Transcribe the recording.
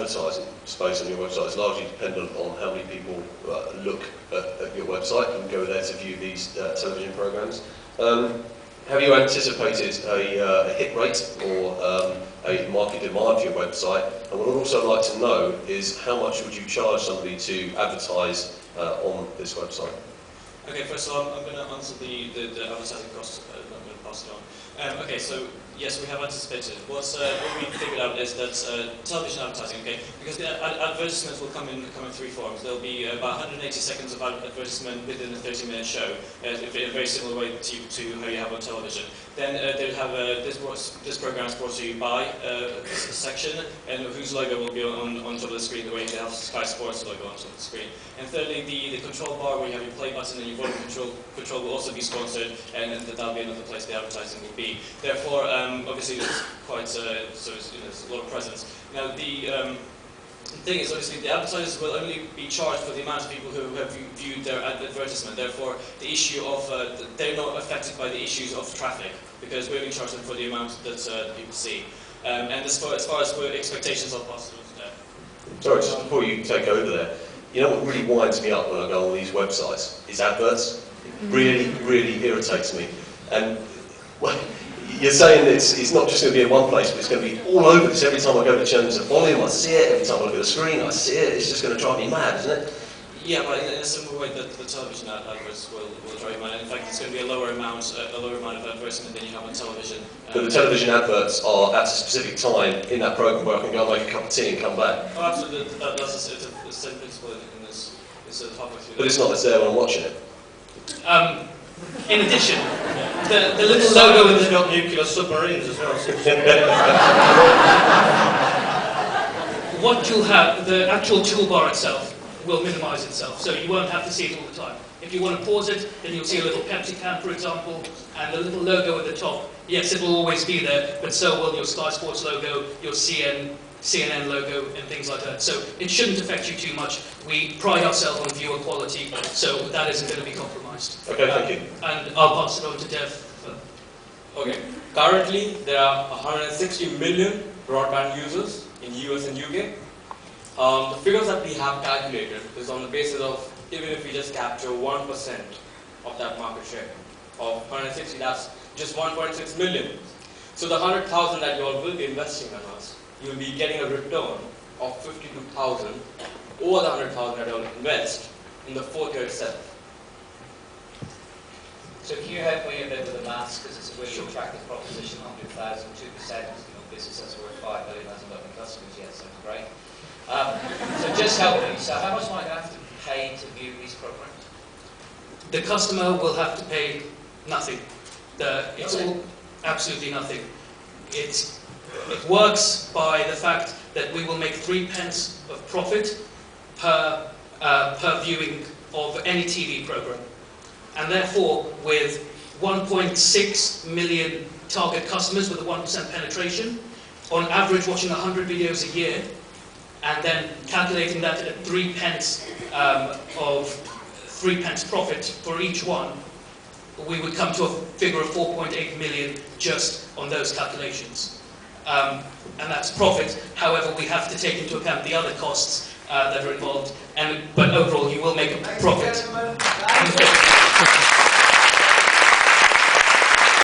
advertising space on your website is largely dependent on how many people look at your website and go there to view these television programs. Have you anticipated a hit rate or a market demand for your website? And what I'd also like to know is how much would you charge somebody to advertise on this website? Okay, first of all, I'm going to answer the advertising cost. I'm going to pass it on. Okay, so yes, we have anticipated. What we figured out is that television advertising, okay, because the advertisements will come in three forms. There'll be about 180 seconds of advertisement within a 30-minute show, in a very similar way to how you have on television. Then they'll have this program is brought to you by a section, and whose logo will be on top of the screen, the way they have Sky Sports logo on top of the screen. And thirdly, the control bar where you have your play button and your volume control will also be sponsored, and that'll be another place the advertising will be. Therefore, obviously, it's quite there's a lot of presence. Now, the thing is, obviously, the advertisers will only be charged for the amount of people who have viewed their advertisement. Therefore, the issue of they're not affected by the issues of traffic, because we're only charging them for the amount that people see. And as far as expectations, I'll pass it on to Dev. Sorry, just before you take over there, you know what really winds me up when I go on these websites is adverts. It really, really irritates me. And well, you're saying it's not just going to be in one place, but it's going to be all over this. Every time I go to change the volume, I see it. Every time I look at the screen, I see it. It's just going to drive me mad, isn't it? Yeah, but in a similar way that the television adverts will drive you mad. In fact, it's going to be a lower amount of advertisement than you have on television. But the television adverts are at a specific time in that program where I can go and make a cup of tea and come back. Oh, absolutely. That's the same principle in this. It's halfway through. But it's not there when I'm watching it. In addition, the little logo in the got nuclear submarines as well. what you'll have, the actual toolbar itself will minimize itself, so you won't have to see it all the time. If you want to pause it, then you'll see a little Pepsi can, for example, and the little logo at the top. Yes, it will always be there, but so will your Sky Sports logo, your CNN logo, and things like that. So it shouldn't affect you too much. We pride ourselves on viewer quality, so that isn't going to be compromised. Okay, thank you. And I'll pass it on to Dev. Okay, currently there are 160 million broadband users in US and UK. The figures that we have calculated is on the basis of, even if we just capture 1% of that market share of 160, that's just 1.6 million. So the 100,000 that you all will be investing in us, you'll be getting a return of 52,000 over the 100,000 that you'll invest in the fourth year itself. So can you help me a bit with the maths, because it's a really attractive proposition, 100,000, 2%, business that's worth 5 million, hasn't got any customers yet, sounds great. So just help me, so how much am I going to have to pay to view these programs? The customer will have to pay nothing. It's all absolutely nothing. It works by the fact that we will make 3 pence of profit per viewing of any TV program. And therefore, with 1.6 million target customers with a 1% penetration, on average watching 100 videos a year, and then calculating that at 3 pence of 3 pence profit for each one, we would come to a figure of 4.8 million just on those calculations. And that's profit. However, we have to take into account the other costs that are involved. But overall, you will make a profit.